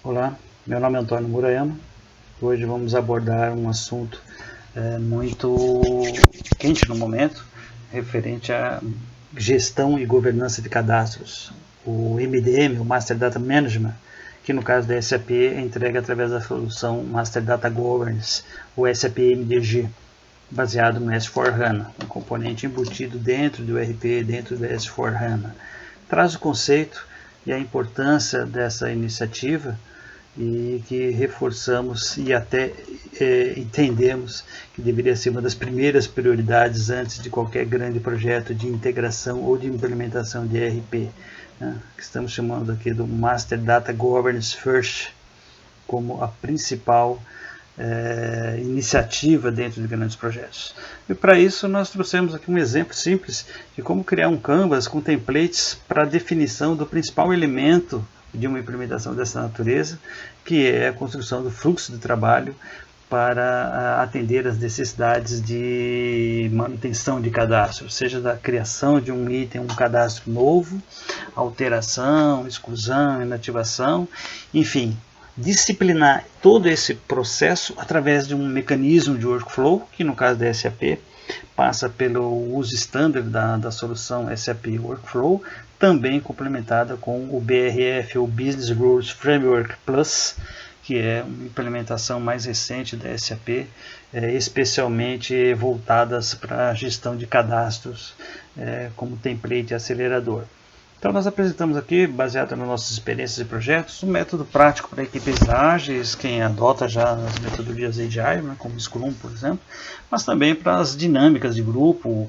Olá, meu nome é Antônio Murayama. Hoje vamos abordar um assunto muito quente no momento, referente à gestão e governança de cadastros. O MDM, o Master Data Management, que no caso da SAP é entregue através da solução Master Data Governance, o SAP MDG, baseado no S4HANA, um componente embutido dentro do ERP, dentro do S4HANA. Traz o conceito e a importância dessa iniciativa e que reforçamos e até entendemos que deveria ser uma das primeiras prioridades antes de qualquer grande projeto de integração ou de implementação de ERP, né, que estamos chamando aqui do Master Data Governance First como a principal iniciativa dentro de grandes projetos. E para isso nós trouxemos aqui um exemplo simples de como criar um canvas com templates para a definição do principal elemento de uma implementação dessa natureza, que é a construção do fluxo de trabalho para atender às necessidades de manutenção de cadastro, seja da criação de um item, um cadastro novo, alteração, exclusão, inativação, enfim, disciplinar todo esse processo através de um mecanismo de workflow, que no caso da SAP passa pelo uso standard da solução SAP Workflow, também complementada com o BRF, o Business Rules Framework Plus, que é uma implementação mais recente da SAP, especialmente voltadas para a gestão de cadastros como template acelerador. Então nós apresentamos aqui, baseado nas nossas experiências e projetos, um método prático para equipes ágeis, quem adota já as metodologias Agile, né, como Scrum, por exemplo, mas também para as dinâmicas de grupo,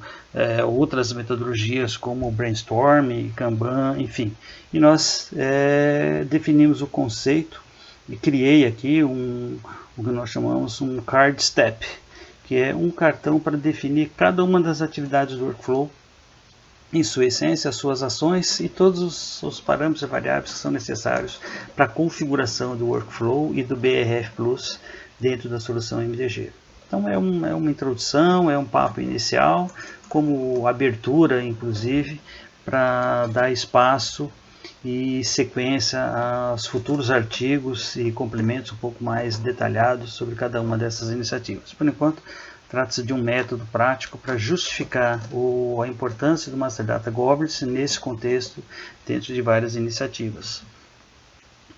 outras metodologias como Brainstorm, Kanban, enfim. E nós definimos o conceito e criei aqui o que nós chamamos um Card Step, que é um cartão para definir cada uma das atividades do workflow, em sua essência, as suas ações e todos os parâmetros e variáveis que são necessários para a configuração do workflow e do BRF Plus dentro da solução MDG. Então é uma introdução, é um papo inicial, como abertura, inclusive, para dar espaço e sequência aos futuros artigos e complementos um pouco mais detalhados sobre cada uma dessas iniciativas. Por enquanto, trata-se de um método prático para justificar a importância do Master Data Governance nesse contexto, dentro de várias iniciativas.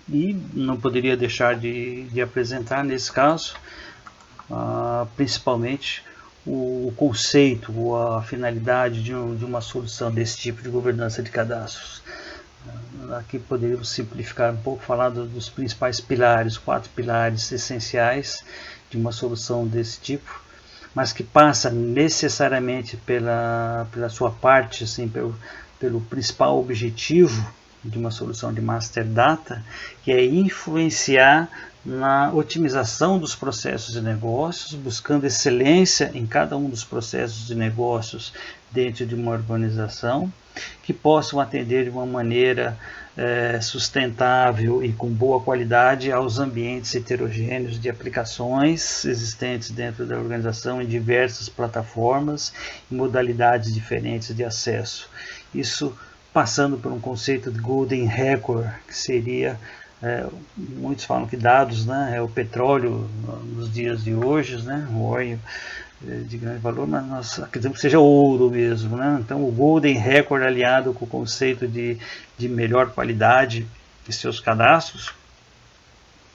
E não poderia deixar de apresentar, nesse caso, principalmente o conceito ou a finalidade de uma solução desse tipo de governança de cadastros. Aqui poderíamos simplificar um pouco, falar dos principais pilares, 4 pilares essenciais de uma solução desse tipo, mas que passa necessariamente pela sua parte, assim, pelo principal objetivo de uma solução de Master Data, que é influenciar na otimização dos processos de negócios, buscando excelência em cada um dos processos de negócios dentro de uma organização, que possam atender de uma maneira sustentável e com boa qualidade aos ambientes heterogêneos de aplicações existentes dentro da organização em diversas plataformas e modalidades diferentes de acesso. Isso passando por um conceito de Golden Record, que seria, muitos falam que dados, né, é o petróleo nos dias de hoje, né, o óleo de grande valor, mas nós acreditamos que seja ouro mesmo, né? Então o Golden Record aliado com o conceito de melhor qualidade de seus cadastros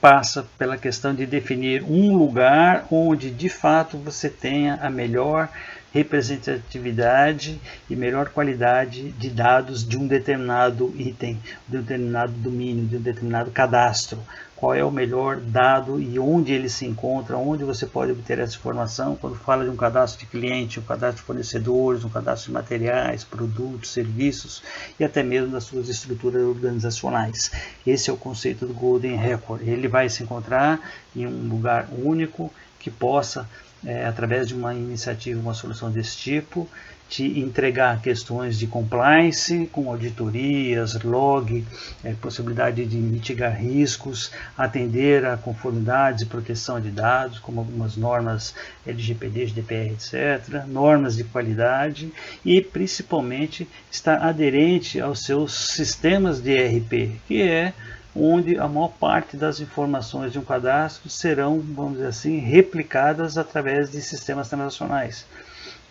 passa pela questão de definir um lugar onde de fato você tenha a melhor representatividade e melhor qualidade de dados de um determinado item, de um determinado domínio, de um determinado cadastro. Qual é o melhor dado e onde ele se encontra, onde você pode obter essa informação quando fala de um cadastro de cliente, um cadastro de fornecedores, um cadastro de materiais, produtos, serviços e até mesmo das suas estruturas organizacionais. Esse é o conceito do Golden Record. Ele vai se encontrar em um lugar único que possa, através de uma iniciativa, uma solução desse tipo, te entregar questões de compliance, com auditorias, log, possibilidade de mitigar riscos, atender a conformidades e proteção de dados, como algumas normas LGPD, GDPR, etc., normas de qualidade e, principalmente, estar aderente aos seus sistemas de ERP, que é onde a maior parte das informações de um cadastro serão, vamos dizer assim, replicadas através de sistemas transacionais.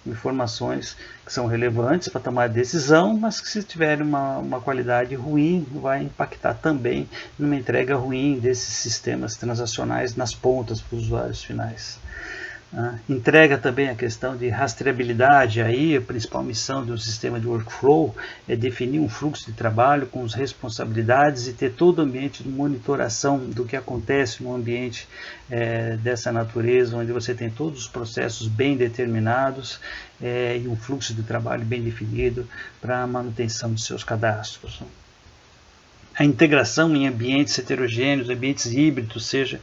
Informações que são relevantes para tomar decisão, mas que se tiverem uma qualidade ruim, vai impactar também numa entrega ruim desses sistemas transacionais nas pontas para os usuários finais. Entrega também a questão de rastreabilidade. Aí a principal missão do sistema de workflow é definir um fluxo de trabalho com as responsabilidades e ter todo o ambiente de monitoração do que acontece no ambiente dessa natureza, onde você tem todos os processos bem determinados e um fluxo de trabalho bem definido para a manutenção de seus cadastros. A integração em ambientes heterogêneos, ambientes híbridos, seja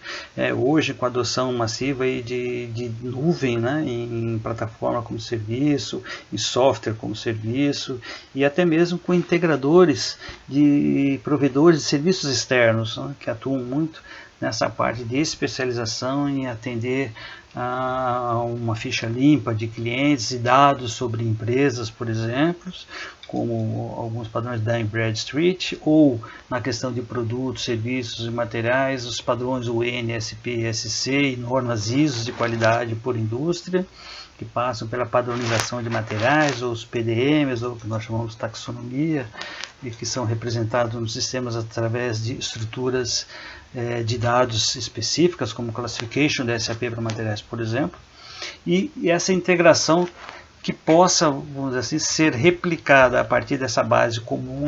hoje com a adoção massiva aí de nuvem, né, em plataforma como serviço, em software como serviço, e até mesmo com integradores de provedores de serviços externos, né, que atuam muito nessa parte de especialização em atender a uma ficha limpa de clientes e dados sobre empresas, por exemplo, como alguns padrões da Bradstreet, ou na questão de produtos, serviços e materiais, os padrões UN, SP, SC e normas ISO de qualidade por indústria, que passam pela padronização de materiais, ou os PDMs, ou o que nós chamamos de taxonomia, e que são representados nos sistemas através de estruturas de dados específicas, como Classification da SAP para materiais, por exemplo, e essa integração que possa, vamos dizer assim, ser replicada a partir dessa base comum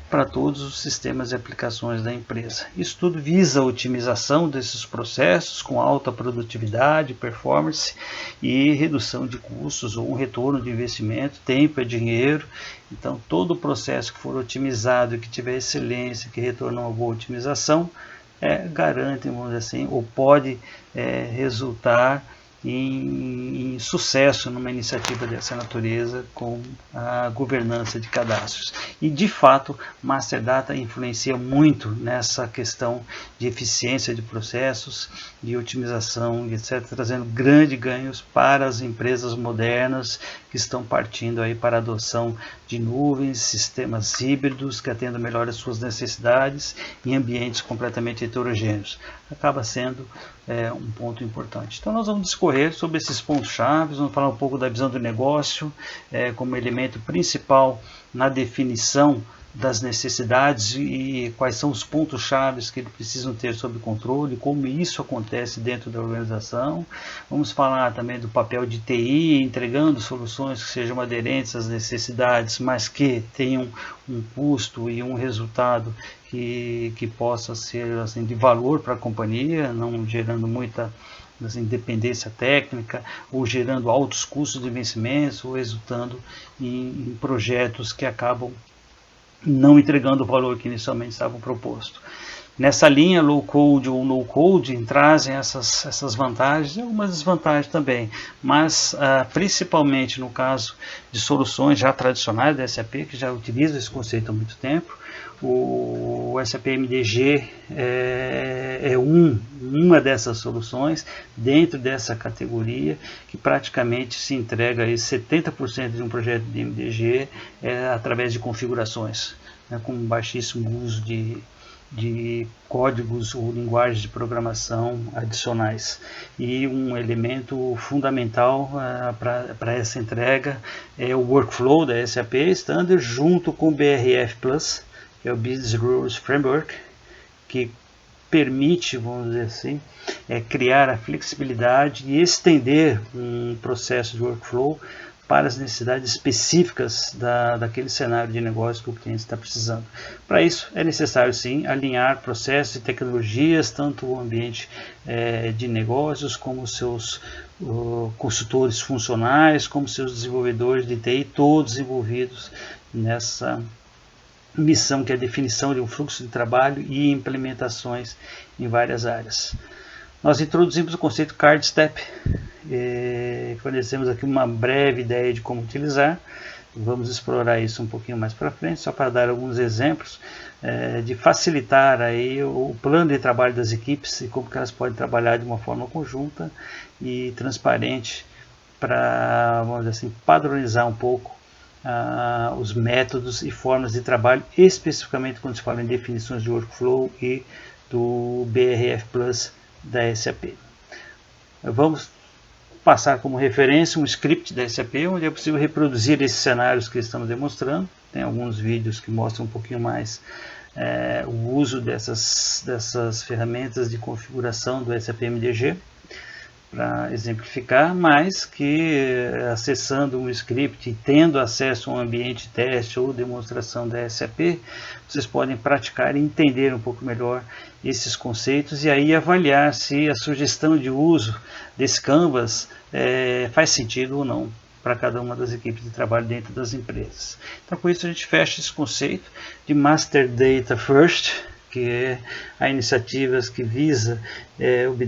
para todos os sistemas e aplicações da empresa. Isso tudo visa a otimização desses processos com alta produtividade, performance e redução de custos ou um retorno de investimento. Tempo é dinheiro, então todo o processo que for otimizado e que tiver excelência, que retorna uma boa otimização, garante, vamos dizer assim, ou pode resultar em sucesso numa iniciativa dessa natureza com a governança de cadastros. E de fato, Master Data influencia muito nessa questão de eficiência de processos, de otimização, etc., trazendo grandes ganhos para as empresas modernas que estão partindo aí para a adoção de nuvens, sistemas híbridos que atendam melhor as suas necessidades em ambientes completamente heterogêneos. Acaba sendo um ponto importante. Então nós vamos discorrer sobre esses pontos-chave, vamos falar um pouco da visão do negócio como elemento principal na definição das necessidades e quais são os pontos-chave que eles precisam ter sob controle, como isso acontece dentro da organização. Vamos falar também do papel de TI, entregando soluções que sejam aderentes às necessidades, mas que tenham um custo e um resultado que possa ser assim, de valor para a companhia, não gerando muita dependência técnica, ou gerando altos custos de vencimento, ou resultando em projetos que acabam não entregando o valor que inicialmente estava proposto. Nessa linha, low code ou no code trazem essas vantagens e algumas desvantagens também, mas principalmente no caso de soluções já tradicionais da SAP, que já utilizam esse conceito há muito tempo. O SAP MDG é uma dessas soluções dentro dessa categoria, que praticamente se entrega aí 70% de um projeto de MDG através de configurações, com baixíssimo uso de códigos ou linguagens de programação adicionais. E um elemento fundamental para essa entrega é o workflow da SAP Standard junto com o BRF Plus, que é o Business Rules Framework, que permite, vamos dizer assim, criar a flexibilidade e estender um processo de workflow para as necessidades específicas daquele cenário de negócio que o cliente está precisando. Para isso, é necessário, sim, alinhar processos e tecnologias, tanto o ambiente de negócios, como os seus consultores funcionais, como seus desenvolvedores de TI, todos envolvidos nessa missão, que é a definição de um fluxo de trabalho e implementações em várias áreas. Nós introduzimos o conceito Card Step, fornecemos aqui uma breve ideia de como utilizar. Vamos explorar isso um pouquinho mais para frente, só para dar alguns exemplos de facilitar aí o plano de trabalho das equipes e como que elas podem trabalhar de uma forma conjunta e transparente para, vamos dizer assim, padronizar um pouco os métodos e formas de trabalho, especificamente quando se fala em definições de workflow e do BRF Plus da SAP. Vamos passar como referência um script da SAP, onde é possível reproduzir esses cenários que estamos demonstrando. Tem alguns vídeos que mostram um pouquinho mais o uso dessas ferramentas de configuração do SAP MDG, para exemplificar, mas que acessando um script e tendo acesso a um ambiente teste ou demonstração da SAP, vocês podem praticar e entender um pouco melhor esses conceitos e aí avaliar se a sugestão de uso desse Canvas faz sentido ou não para cada uma das equipes de trabalho dentro das empresas. Então, com isso a gente fecha esse conceito de Master Data First, que é a iniciativa que visa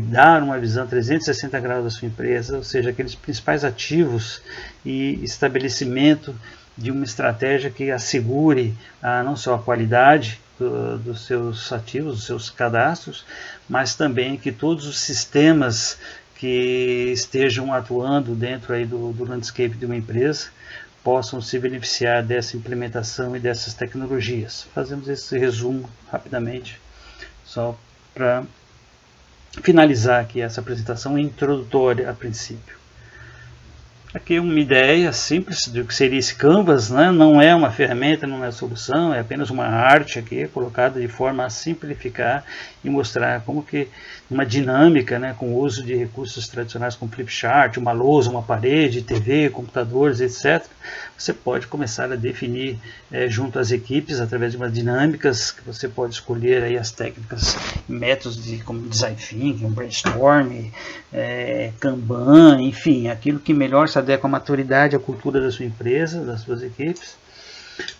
dar uma visão 360 graus da sua empresa, ou seja, aqueles principais ativos e estabelecimento de uma estratégia que assegure não só a qualidade dos seus ativos, dos seus cadastros, mas também que todos os sistemas que estejam atuando dentro aí do landscape de uma empresa possam se beneficiar dessa implementação e dessas tecnologias. Fazemos esse resumo rapidamente, só para finalizar aqui essa apresentação introdutória a princípio. Aqui uma ideia simples do que seria esse Canvas, né? Não é uma ferramenta, não é solução, é apenas uma arte aqui colocada de forma a simplificar e mostrar como que uma dinâmica, né, com o uso de recursos tradicionais como flipchart, uma lousa, uma parede, TV, computadores, etc. Você pode começar a definir junto às equipes através de umas dinâmicas que você pode escolher aí as técnicas, métodos como design thinking, brainstorm, Kanban, enfim, aquilo que melhor se adequa à maturidade, à cultura da sua empresa, das suas equipes,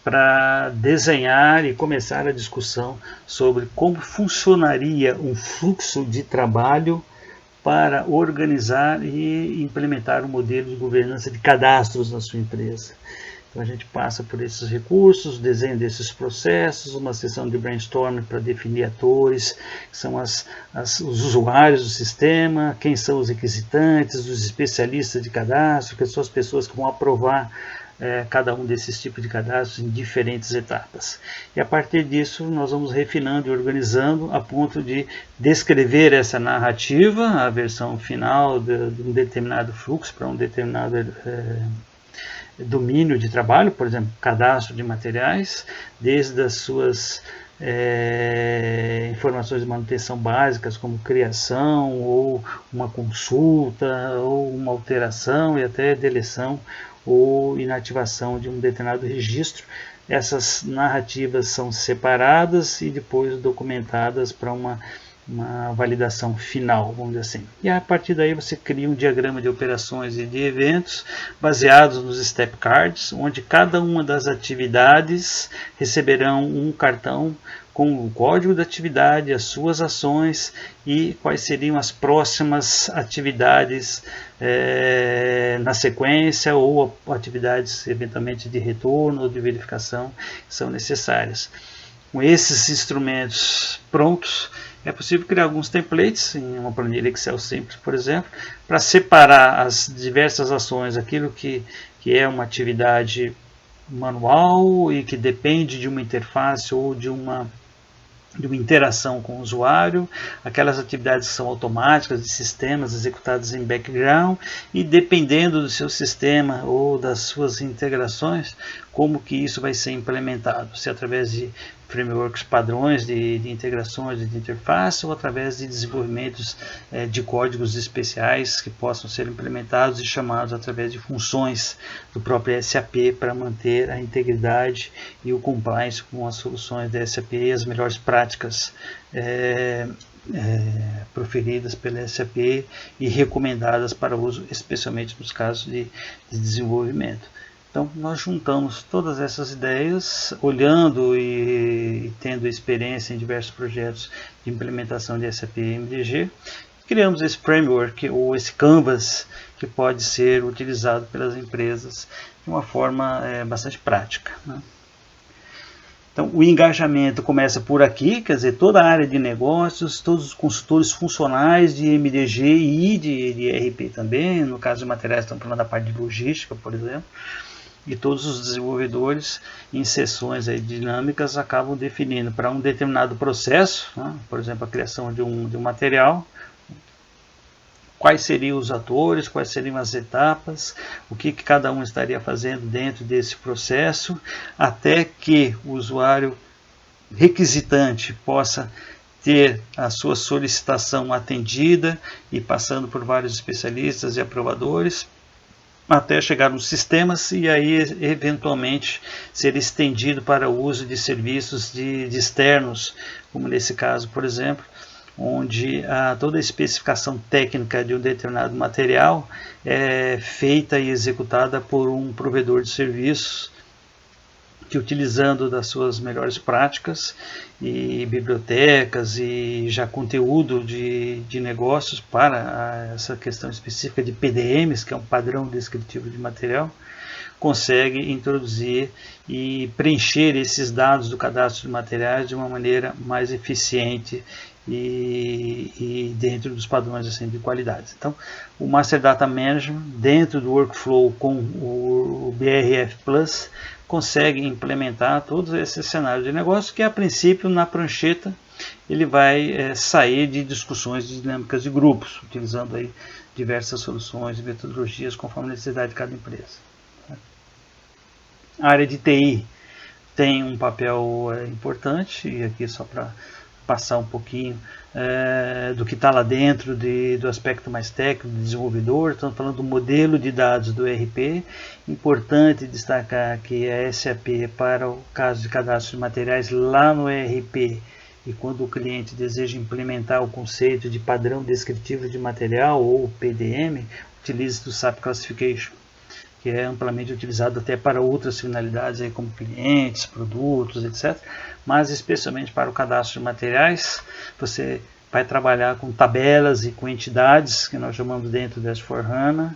para desenhar e começar a discussão sobre como funcionaria um fluxo de trabalho para organizar e implementar um modelo de governança de cadastros na sua empresa. Então a gente passa por esses recursos, desenho desses processos, uma sessão de brainstorming para definir atores, que são os usuários do sistema, quem são os requisitantes, os especialistas de cadastro, que são as pessoas que vão aprovar cada um desses tipos de cadastros em diferentes etapas. E a partir disso nós vamos refinando e organizando a ponto de descrever essa narrativa, a versão final de um determinado fluxo para um determinado domínio de trabalho, por exemplo, cadastro de materiais, desde as suas informações de manutenção básicas, como criação, ou uma consulta, ou uma alteração e até deleção ou inativação de um determinado registro. Essas narrativas são separadas e depois documentadas para uma validação final, vamos dizer assim. E a partir daí você cria um diagrama de operações e de eventos baseados nos step cards, onde cada uma das atividades receberão um cartão com o código da atividade, as suas ações e quais seriam as próximas atividades na sequência ou atividades eventualmente de retorno ou de verificação que são necessárias. Com esses instrumentos prontos, é possível criar alguns templates em uma planilha Excel simples, por exemplo, para separar as diversas ações, aquilo que é uma atividade manual e que depende de uma interface ou de uma interação com o usuário, aquelas atividades que são automáticas de sistemas executadas em background e dependendo do seu sistema ou das suas integrações, como que isso vai ser implementado, se através de frameworks padrões de integrações de interface ou através de desenvolvimentos de códigos especiais que possam ser implementados e chamados através de funções do próprio SAP para manter a integridade e o compliance com as soluções da SAP e as melhores práticas proferidas pela SAP e recomendadas para uso, especialmente nos casos de desenvolvimento. Então, nós juntamos todas essas ideias, olhando e tendo experiência em diversos projetos de implementação de SAP e MDG, criamos esse framework ou esse Canvas que pode ser utilizado pelas empresas de uma forma bastante prática, né? Então, o engajamento começa por aqui, quer dizer, toda a área de negócios, todos os consultores funcionais de MDG e de ERP também, no caso de materiais, estamos falando da parte de logística, por exemplo. e todos os desenvolvedores em sessões aí dinâmicas acabam definindo para um determinado processo, né, por exemplo, a criação de um material, quais seriam os atores, quais seriam as etapas, o que cada um estaria fazendo dentro desse processo, até que o usuário requisitante possa ter a sua solicitação atendida e passando por vários especialistas e aprovadores, até chegar nos sistemas e aí eventualmente ser estendido para o uso de serviços de externos, como nesse caso, por exemplo, onde toda a especificação técnica de um determinado material é feita e executada por um provedor de serviços que, utilizando das suas melhores práticas e bibliotecas e já conteúdo de negócios para essa questão específica de PDMs, que é um padrão descritivo de material, consegue introduzir e preencher esses dados do cadastro de materiais de uma maneira mais eficiente e dentro dos padrões assim, de qualidade. Então, o Master Data Management, dentro do workflow com o BRF Plus, consegue implementar todos esses cenários de negócio que, a princípio, na prancheta, ele vai sair de discussões de dinâmicas de grupos, utilizando aí diversas soluções e metodologias conforme a necessidade de cada empresa. A área de TI tem um papel importante, e aqui só para passar um pouquinho do que está lá dentro do aspecto mais técnico do desenvolvedor. Estamos falando do modelo de dados do ERP. Importante destacar que a SAP, para o caso de cadastro de materiais lá no ERP, e quando o cliente deseja implementar o conceito de padrão descritivo de material, ou PDM, utiliza o SAP Classification, que é amplamente utilizado até para outras finalidades, aí como clientes, produtos, etc. Mas especialmente para o cadastro de materiais, você vai trabalhar com tabelas e com entidades, que nós chamamos dentro do S/4HANA,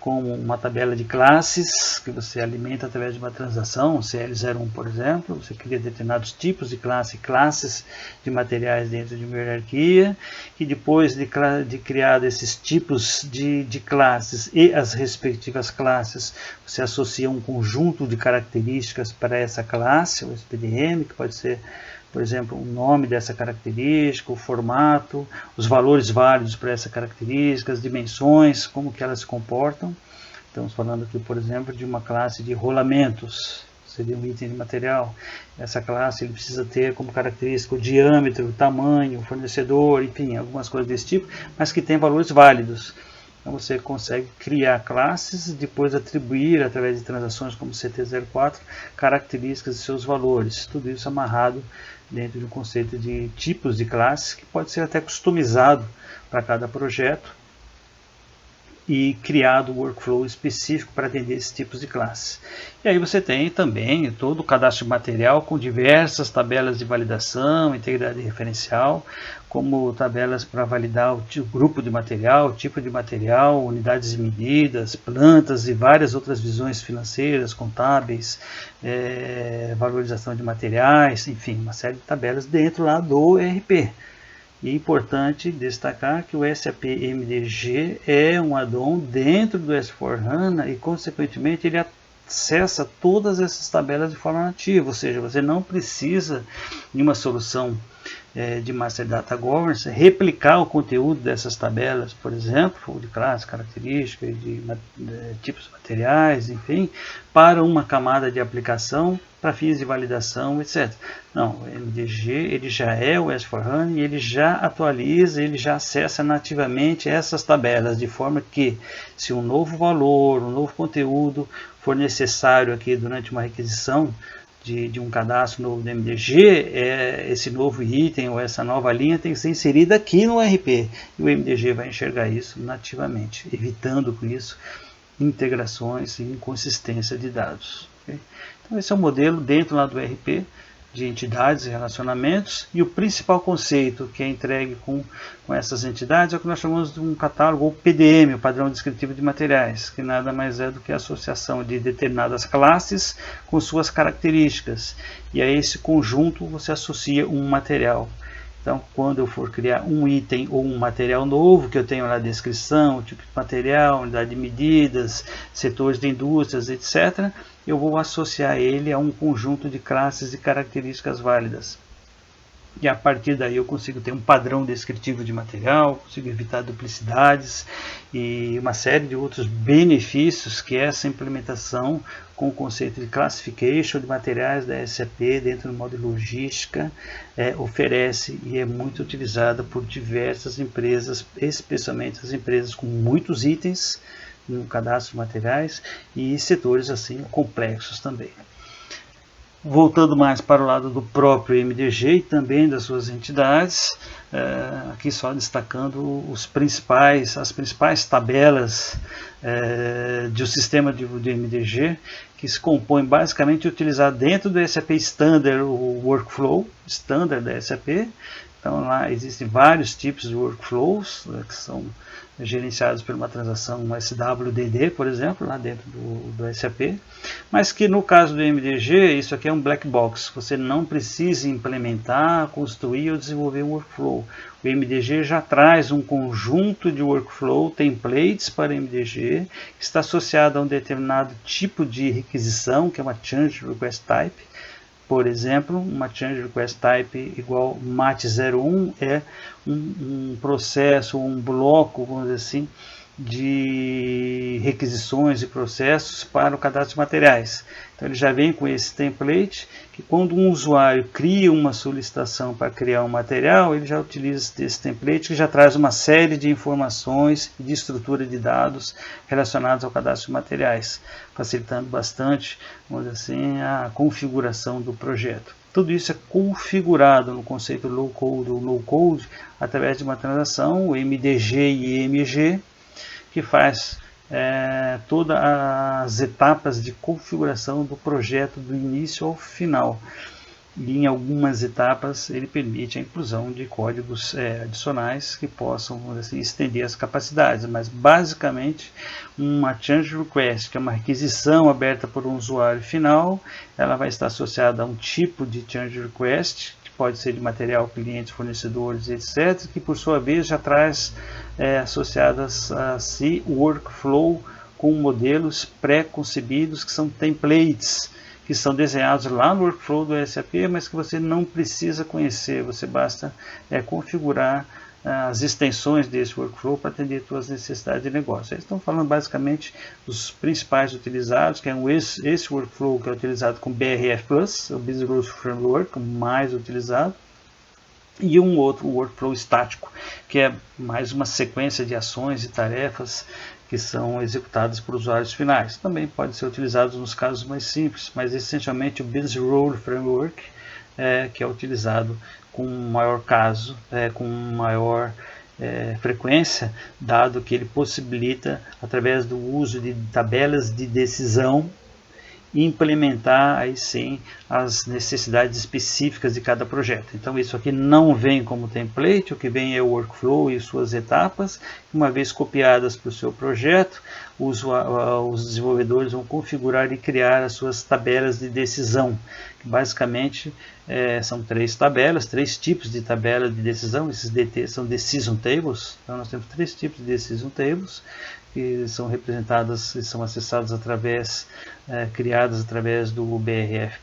como uma tabela de classes, que você alimenta através de uma transação, CL01, por exemplo. Você cria determinados tipos de classe, classes de materiais dentro de uma hierarquia, e depois de criar esses tipos de classes e as respectivas classes, você associa um conjunto de características para essa classe, o SPDM, que pode ser, por exemplo, o nome dessa característica, o formato, os valores válidos para essa característica, as dimensões, como que elas se comportam. Estamos falando aqui, por exemplo, de uma classe de rolamentos, seria um item de material. Essa classe ele precisa ter como característica o diâmetro, o tamanho, o fornecedor, enfim, algumas coisas desse tipo, mas que tem valores válidos. Então você consegue criar classes e depois atribuir, através de transações como CT04, características de seus valores. Tudo isso amarrado dentro de um conceito de tipos de classes, que pode ser até customizado para cada projeto e criado um workflow específico para atender esses tipos de classes. E aí você tem também todo o cadastro de material com diversas tabelas de validação, integridade referencial, como tabelas para validar o grupo de material, o tipo de material, unidades e medidas, plantas e várias outras visões financeiras, contábeis, valorização de materiais, enfim, uma série de tabelas dentro lá do ERP. E é importante destacar que o SAP MDG é um add-on dentro do S/4HANA e, consequentemente, ele acessa todas essas tabelas de forma nativa, ou seja, você não precisa de uma solução de Master Data Governance replicar o conteúdo dessas tabelas, por exemplo, de classe, característica, de tipos de materiais, enfim, para uma camada de aplicação para fins de validação, etc. Não, o MDG ele já é o S/4HANA e ele já atualiza, ele já acessa nativamente essas tabelas, de forma que, se um novo valor, um novo conteúdo for necessário aqui durante uma requisição de um cadastro novo do MDG, esse novo item ou essa nova linha tem que ser inserida aqui no ERP. E o MDG vai enxergar isso nativamente, evitando com isso integrações e inconsistência de dados. Okay? Então esse é o modelo dentro lá do ERP, de entidades e relacionamentos, e o principal conceito que é entregue com essas entidades é o que nós chamamos de um catálogo, ou PDM, o padrão descritivo de materiais, que nada mais é do que a associação de determinadas classes com suas características, e a esse conjunto você associa um material. Então, quando eu for criar um item ou um material novo, que eu tenho lá a descrição, o tipo de material, unidade de medidas, setores de indústrias, etc., eu vou associar ele a um conjunto de classes e características válidas. E a partir daí eu consigo ter um padrão descritivo de material, consigo evitar duplicidades e uma série de outros benefícios que essa implementação com o conceito de classification de materiais da SAP dentro do módulo logística oferece e é muito utilizada por diversas empresas, especialmente as empresas com muitos itens no cadastro de materiais e setores assim complexos também. Voltando mais para o lado do próprio MDG e também das suas entidades, aqui só destacando as principais tabelas de um sistema de MDG, que se compõe basicamente de utilizar dentro do SAP Standard o workflow standard da SAP. Então lá existem vários tipos de workflows que são gerenciados por uma transação SWDD, por exemplo, lá dentro do SAP, mas que no caso do MDG, isso aqui é um black box, você não precisa implementar, construir ou desenvolver um workflow. O MDG já traz um conjunto de workflow templates para MDG, que está associado a um determinado tipo de requisição, que é uma Change Request Type. Por exemplo, uma Change Request Type igual MAT01 é um processo, um bloco, vamos dizer assim, de requisições e processos para o cadastro de materiais. Então ele já vem com esse template, que quando um usuário cria uma solicitação para criar um material, ele já utiliza esse template, que já traz uma série de informações de estrutura de dados relacionados ao cadastro de materiais, facilitando bastante, vamos dizer assim, a configuração do projeto. Tudo isso é configurado no conceito low code ou no code através de uma transação, o MDG e EMG, que faz todas as etapas de configuração do projeto do início ao final. E em algumas etapas ele permite a inclusão de códigos adicionais que possam, vamos dizer assim, estender as capacidades, mas basicamente uma change request, que é uma requisição aberta por um usuário final, ela vai estar associada a um tipo de change request, que pode ser de material, clientes, fornecedores, etc., que por sua vez já traz associadas a si workflow com modelos pré-concebidos que são templates, que são desenhados lá no workflow do SAP, mas que você não precisa conhecer, você basta configurar as extensões desse workflow para atender suas necessidades de negócio. Eles estão falando basicamente dos principais utilizados, que é esse workflow que é utilizado com BRF+, o Business Growth Framework, o mais utilizado, e um outro workflow estático, que é mais uma sequência de ações e tarefas que são executadas por usuários finais. Também pode ser utilizado nos casos mais simples, mas essencialmente o Business Role Framework, que é utilizado com maior caso, com maior frequência, dado que ele possibilita, através do uso de tabelas de decisão, implementar aí sim as necessidades específicas de cada projeto. Então isso aqui não vem como template, o que vem é o workflow e suas etapas. Uma vez copiadas para o seu projeto, os desenvolvedores vão configurar e criar as suas tabelas de decisão. Basicamente são três tipos de tabela de decisão. Esses DT são Decision Tables. Então nós temos três tipos de Decision Tables, que são representadas e são acessadas criadas através do BRF+,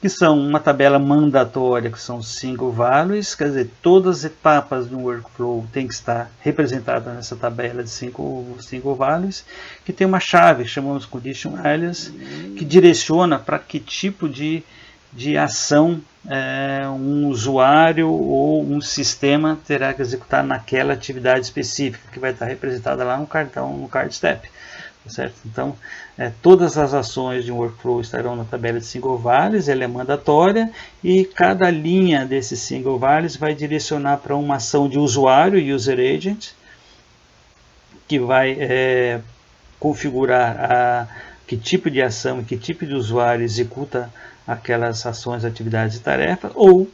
que são uma tabela mandatória, que são single values, quer dizer, todas as etapas de um workflow têm que estar representadas nessa tabela de single values, que tem uma chave, que chamamos condition alias, que direciona para que tipo de ação um usuário ou um sistema terá que executar naquela atividade específica, que vai estar representada lá no cartão, no card step. Certo? Então, todas as ações de um workflow estarão na tabela de single values, ela é mandatória, e cada linha desses single values vai direcionar para uma ação de usuário, user agent, que vai configurar que tipo de ação e que tipo de usuário executa aquelas ações, atividades e tarefas, ou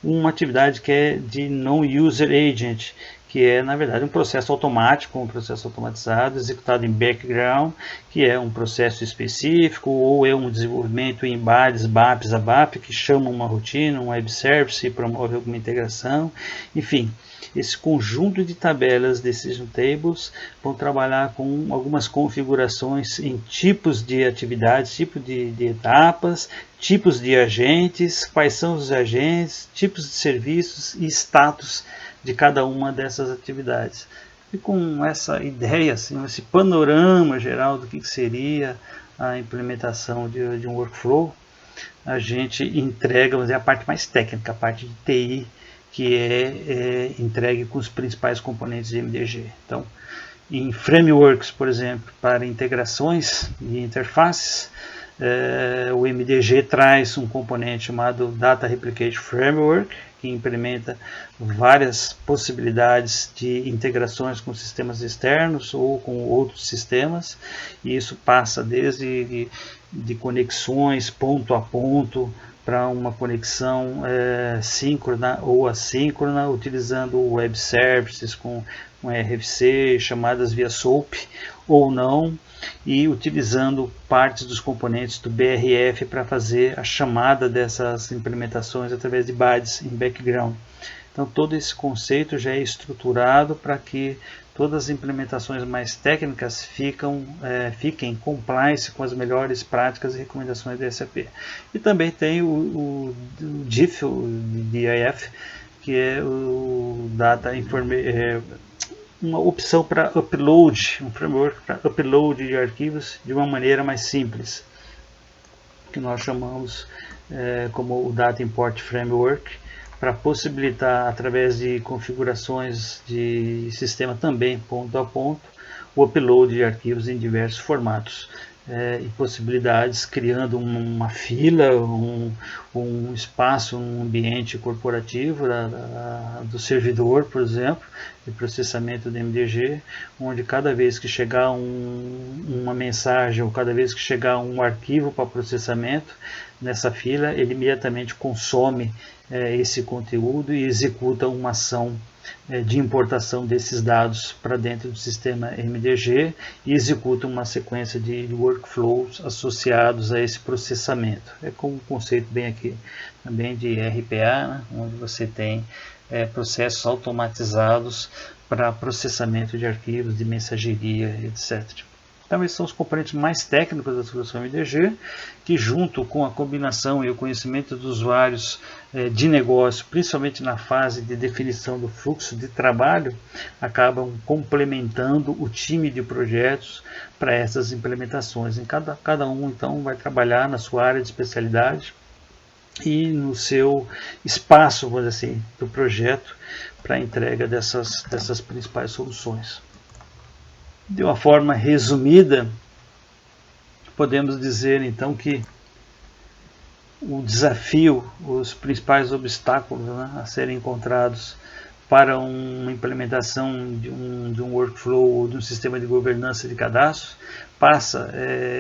uma atividade que é de non-user agent, que é, na verdade, um processo automático, um processo automatizado, executado em background, que é um processo específico, ou é um desenvolvimento em embeds, BAPs, ABAP, que chama uma rotina, um web service e promove alguma integração. Enfim, esse conjunto de tabelas Decision Tables vão trabalhar com algumas configurações em tipos de atividades, tipo de etapas, tipos de agentes, quais são os agentes, tipos de serviços e status de cada uma dessas atividades. E com essa ideia, assim, esse panorama geral do que seria a implementação de um workflow, a gente entrega, vamos dizer, a parte mais técnica, a parte de TI, que é entregue com os principais componentes de MDG. Então, em frameworks, por exemplo, para integrações e interfaces, o MDG traz um componente chamado Data Replication Framework, que implementa várias possibilidades de integrações com sistemas externos ou com outros sistemas, e isso passa desde de conexões ponto a ponto para uma conexão síncrona ou assíncrona, utilizando web services com RFC, chamadas via SOAP ou não, e utilizando partes dos componentes do BRF para fazer a chamada dessas implementações através de BADs em background. Então todo esse conceito já é estruturado para que todas as implementações mais técnicas fiquem em compliance com as melhores práticas e recomendações da SAP. E também tem o DIF, o DIF, que é o Data Information, uma opção para upload, um framework para upload de arquivos de uma maneira mais simples, que nós chamamos como o Data Import Framework, para possibilitar, através de configurações de sistema também ponto a ponto, o upload de arquivos em diversos formatos e possibilidades, criando uma fila, um espaço, um ambiente corporativo do servidor, por exemplo, de processamento do MDG, onde cada vez que chegar uma mensagem ou cada vez que chegar um arquivo para processamento nessa fila, ele imediatamente consome esse conteúdo e executa uma ação de importação desses dados para dentro do sistema MDG e executa uma sequência de workflows associados a esse processamento. É como um conceito bem aqui também de RPA, né, onde você tem processos automatizados para processamento de arquivos, de mensageria, etc. Então, esses são os componentes mais técnicos da solução MDG, que junto com a combinação e o conhecimento dos usuários de negócio, principalmente na fase de definição do fluxo de trabalho, acabam complementando o time de projetos para essas implementações. Cada um, então, vai trabalhar na sua área de especialidade e no seu espaço, vamos dizer assim, do projeto para a entrega dessas principais soluções. De uma forma resumida, podemos dizer então que o desafio, os principais obstáculos, né, a serem encontrados para uma implementação de um workflow ou de um sistema de governança de cadastros passa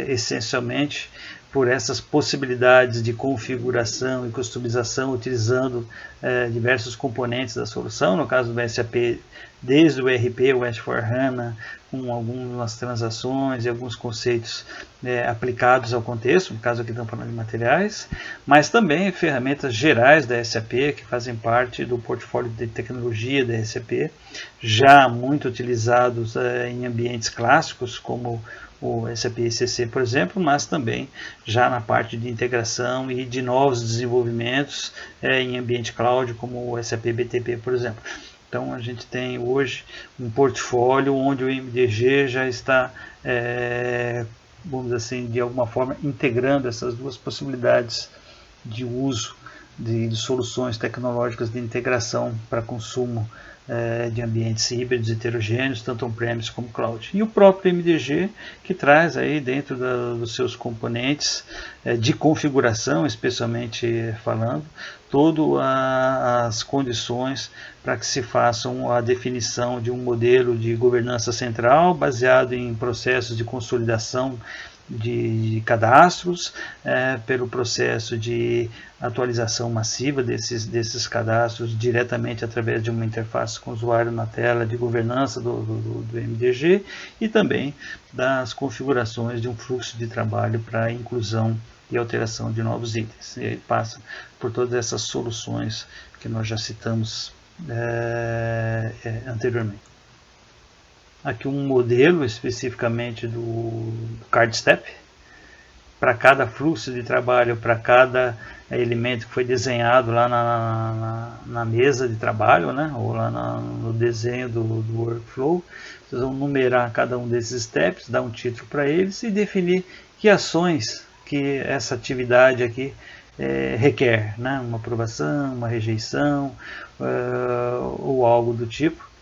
essencialmente por essas possibilidades de configuração e customização utilizando diversos componentes da solução, no caso do SAP, desde o ERP, o S/4HANA, com algumas transações e alguns conceitos aplicados ao contexto, no caso aqui estamos falando de materiais, mas também ferramentas gerais da SAP, que fazem parte do portfólio de tecnologia da SAP, já muito utilizados em ambientes clássicos, como o SAP ECC, por exemplo, mas também já na parte de integração e de novos desenvolvimentos em ambiente cloud, como o SAP BTP, por exemplo. Então a gente tem hoje um portfólio onde o MDG já está, vamos dizer assim, de alguma forma integrando essas duas possibilidades de uso de soluções tecnológicas de integração para consumo de ambientes híbridos heterogêneos, tanto on-premise como cloud. E o próprio MDG, que traz aí dentro dos seus componentes de configuração, especialmente falando, todas as condições para que se façam a definição de um modelo de governança central baseado em processos de consolidação de cadastros, pelo processo de atualização massiva desses cadastros diretamente através de uma interface com o usuário na tela de governança do MDG, e também das configurações de um fluxo de trabalho para inclusão e alteração de novos itens. E aí passa por todas essas soluções que nós já citamos anteriormente. Aqui um modelo especificamente do CardStep, para cada fluxo de trabalho, para cada elemento que foi desenhado lá na mesa de trabalho, né, ou lá no desenho do workflow. Vocês vão numerar cada um desses steps, dar um título para eles e definir que ações que essa atividade aqui requer, né, uma aprovação, uma rejeição ou algo do tipo.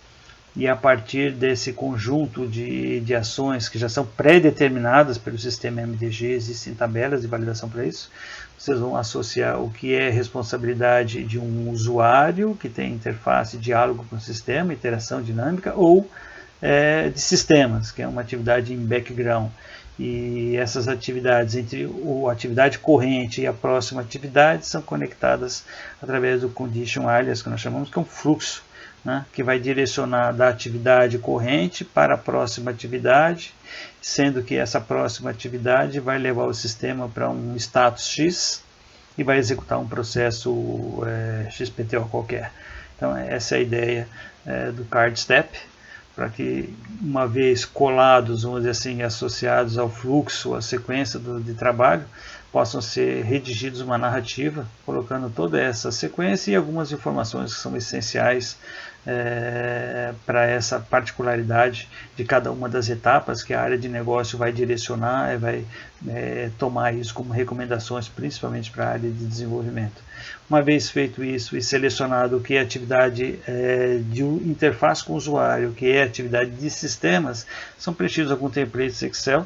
E a partir desse conjunto de ações que já são pré-determinadas pelo sistema MDG, existem tabelas de validação para isso, vocês vão associar o que é responsabilidade de um usuário, que tem interface, diálogo com o sistema, interação dinâmica, ou de sistemas, que é uma atividade em background. E essas atividades, entre a atividade corrente e a próxima atividade, são conectadas através do condition alias, que nós chamamos, que é um fluxo, né, que vai direcionar da atividade corrente para a próxima atividade, sendo que essa próxima atividade vai levar o sistema para um status X e vai executar um processo XPTO qualquer. Então essa é a ideia do CardStep, para que, uma vez colados, vamos dizer assim, associados ao fluxo, à sequência de trabalho, possam ser redigidos uma narrativa, colocando toda essa sequência e algumas informações que são essenciais para essa particularidade de cada uma das etapas que a área de negócio vai direcionar e vai tomar isso como recomendações, principalmente para a área de desenvolvimento. Uma vez feito isso e selecionado o que é atividade de interface com o usuário, o que é atividade de sistemas, são preenchidos alguns templates Excel,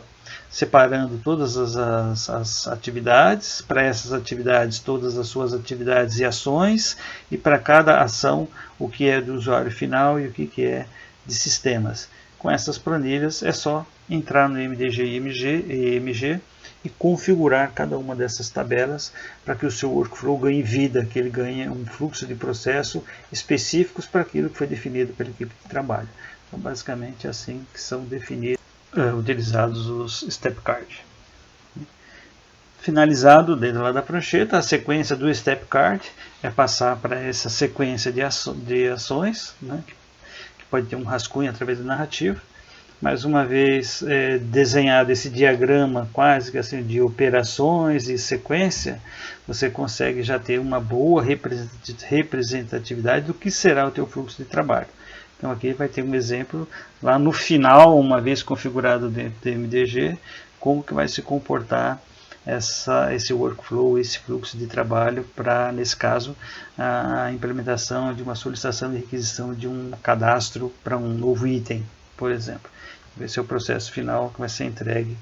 separando todas as atividades, para essas atividades todas as suas atividades e ações, e para cada ação o que é do usuário final e o que é de sistemas. Com essas planilhas é só entrar no MDG e EMG e configurar cada uma dessas tabelas para que o seu workflow ganhe vida, que ele ganhe um fluxo de processo específicos para aquilo que foi definido pela equipe de trabalho. Então basicamente é assim que são definidos utilizados os step card. Finalizado dentro lá da prancheta, a sequência do step card é passar para essa sequência de ações, né, que pode ter um rascunho através da narrativa. Mais uma vez desenhado esse diagrama quase que assim de operações e sequência, você consegue já ter uma boa representatividade do que será o teu fluxo de trabalho. Então aqui vai ter um exemplo lá no final, uma vez configurado dentro do MDG, como que vai se comportar esse workflow, esse fluxo de trabalho para, nesse caso, a implementação de uma solicitação de requisição de um cadastro para um novo item, por exemplo. Esse é o processo final que vai ser entregue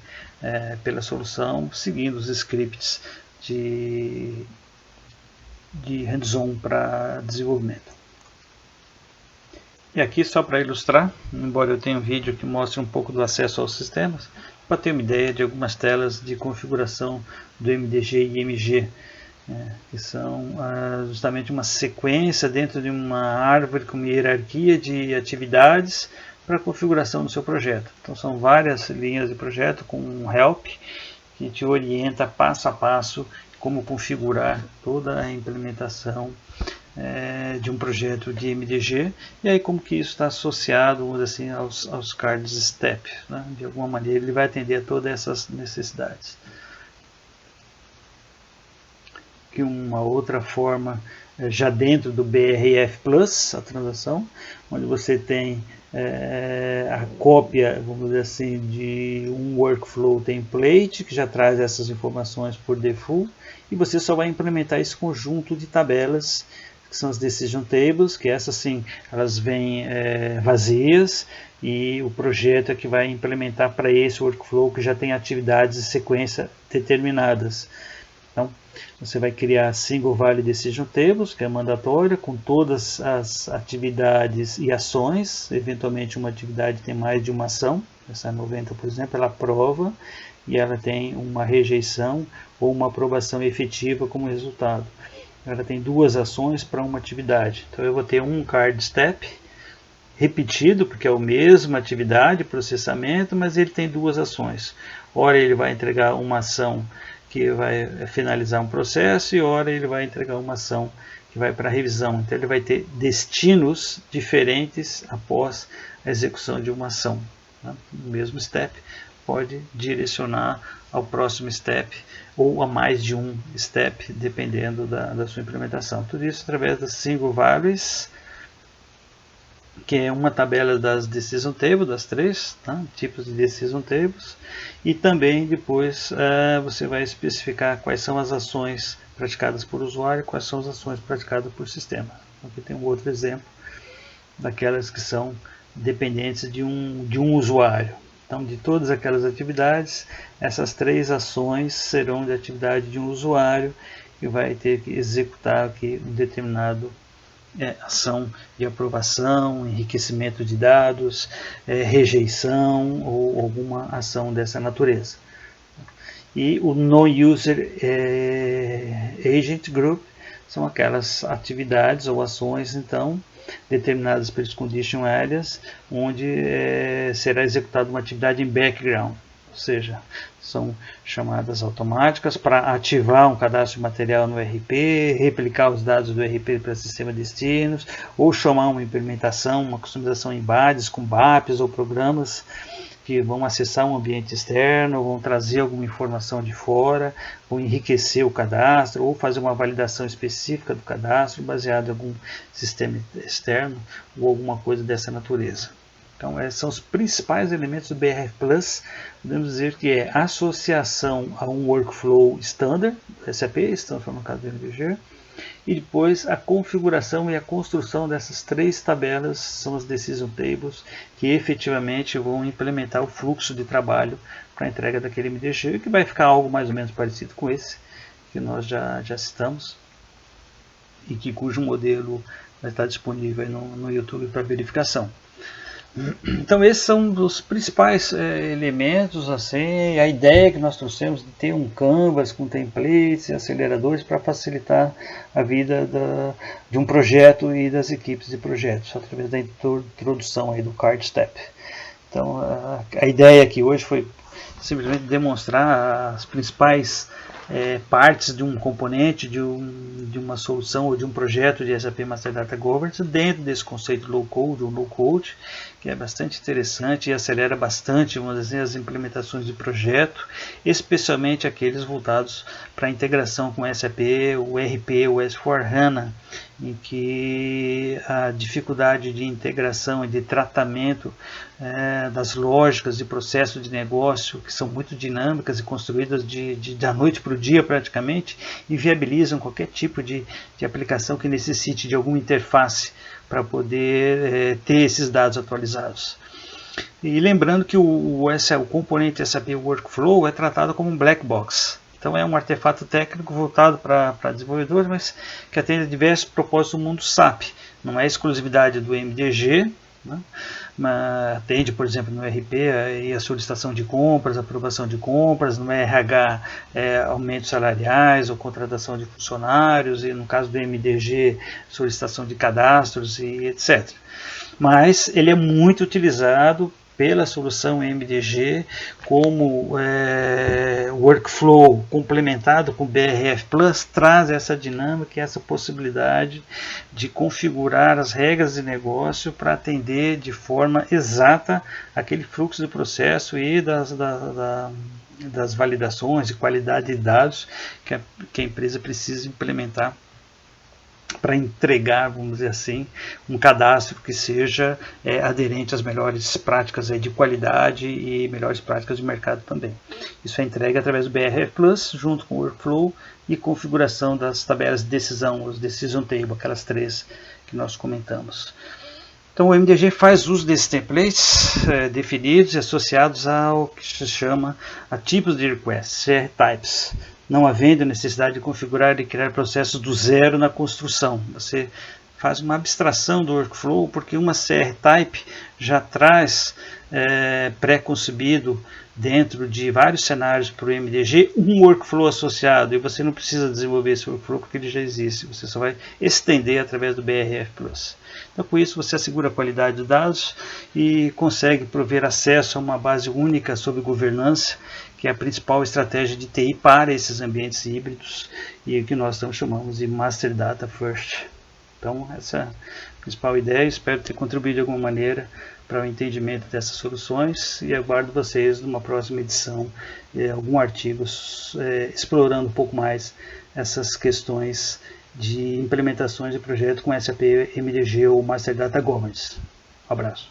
pela solução, seguindo os scripts de hands-on para desenvolvimento. E aqui, só para ilustrar, embora eu tenha um vídeo que mostre um pouco do acesso aos sistemas, para ter uma ideia de algumas telas de configuração do MDG e IMG, que são justamente uma sequência dentro de uma árvore com uma hierarquia de atividades para a configuração do seu projeto. Então são várias linhas de projeto com um help que te orienta passo a passo como configurar toda a implementação de um projeto de MDG, e aí como que isso está associado, vamos dizer assim, aos cards step, né? De alguma maneira ele vai atender a todas essas necessidades. Aqui uma outra forma, já dentro do BRF Plus, a transação, onde você tem a cópia, vamos dizer assim, de um workflow template, que já traz essas informações por default, e você só vai implementar esse conjunto de tabelas, que são as Decision Tables, que essas sim, elas vêm vazias, e o projeto é que vai implementar para esse workflow que já tem atividades e sequência determinadas. Então, você vai criar Single Value Decision Tables, que é mandatória, com todas as atividades e ações. Eventualmente uma atividade tem mais de uma ação, essa 90, por exemplo, ela aprova, e ela tem uma rejeição ou uma aprovação efetiva como resultado. Ela tem duas ações para uma atividade. Então eu vou ter um card step repetido, porque é a mesma atividade, processamento, mas ele tem duas ações. Ora ele vai entregar uma ação que vai finalizar um processo, e ora ele vai entregar uma ação que vai para a revisão. Então ele vai ter destinos diferentes após a execução de uma ação. O mesmo step pode direcionar ao próximo step ou a mais de um step, dependendo da sua implementação. Tudo isso através das single values, que é uma tabela das decision tables, das três tipos de decision tables, e também depois você vai especificar quais são as ações praticadas por usuário e quais são as ações praticadas por sistema. Aqui tem um outro exemplo daquelas que são dependentes de um usuário. Então, de todas aquelas atividades, essas três ações serão de atividade de um usuário que vai ter que executar aqui um determinado ação de aprovação, enriquecimento de dados, rejeição ou alguma ação dessa natureza. E o Non-User Agent Group são aquelas atividades ou ações, então, determinadas pelos condition areas, onde será executada uma atividade em background, ou seja, são chamadas automáticas para ativar um cadastro de material no RP, replicar os dados do RP para o sistema destinos, ou chamar uma implementação, uma customização em bades com BAPs ou programas que vão acessar um ambiente externo, vão trazer alguma informação de fora, vão enriquecer o cadastro, ou fazer uma validação específica do cadastro baseado em algum sistema externo ou alguma coisa dessa natureza. Então, esses são os principais elementos do BRF Plus. Podemos dizer que é associação a um workflow standard, SAP, estamos falando no caso do MDG, e depois a configuração e a construção dessas três tabelas são as Decision Tables, que efetivamente vão implementar o fluxo de trabalho para a entrega daquele MDG, que vai ficar algo mais ou menos parecido com esse, que nós já citamos, e cujo modelo vai estar disponível no YouTube para verificação. Então esses são os principais elementos, assim, a ideia que nós trouxemos de ter um canvas com templates e aceleradores para facilitar a vida de um projeto e das equipes de projetos, através da introdução aí do Card Step. Então a ideia aqui hoje foi simplesmente demonstrar as principais partes de um componente, de uma solução ou de um projeto de SAP Master Data Governance dentro desse conceito low code ou no code, que é bastante interessante e acelera bastante, vamos dizer, as implementações de projeto, especialmente aqueles voltados para a integração com SAP, o RP, o S/4HANA, em que a dificuldade de integração e de tratamento das lógicas de processo de negócio, que são muito dinâmicas e construídas da noite para o dia praticamente, inviabilizam qualquer tipo de aplicação que necessite de alguma interface para poder ter esses dados atualizados. E lembrando que o componente SAP Workflow é tratado como um black box. Então é um artefato técnico voltado para desenvolvedores, mas que atende a diversos propósitos do mundo SAP. Não é exclusividade do MDG, né? Mas atende, por exemplo, no RP a solicitação de compras, aprovação de compras, no RH aumentos salariais ou contratação de funcionários, e no caso do MDG, solicitação de cadastros e etc. Mas ele é muito utilizado pela solução MDG como workflow complementado com BRF Plus, traz essa dinâmica e essa possibilidade de configurar as regras de negócio para atender de forma exata aquele fluxo de processo e das validações de qualidade de dados que a empresa precisa implementar para entregar, vamos dizer assim, um cadastro que seja aderente às melhores práticas de qualidade e melhores práticas de mercado também. Isso é entregue através do BRF Plus, junto com o Workflow e configuração das tabelas de decisão, os Decision Table, aquelas três que nós comentamos. Então o MDG faz uso desses templates definidos e associados ao que se chama a tipos de requests, CR-types, não havendo necessidade de configurar e criar processos do zero na construção. Você faz uma abstração do workflow, porque uma CR Type já traz pré-concebido dentro de vários cenários para o MDG um workflow associado, e você não precisa desenvolver esse workflow porque ele já existe, você só vai estender através do BRF Plus. Então, com isso, você assegura a qualidade dos dados e consegue prover acesso a uma base única sobre governança, que é a principal estratégia de TI para esses ambientes híbridos e que nós chamamos de Master Data First. Então, essa é a principal ideia. Espero ter contribuído de alguma maneira para o entendimento dessas soluções e aguardo vocês numa próxima edição, algum artigo explorando um pouco mais essas questões de implementações de projeto com SAP MDG ou Master Data Governance. Um abraço.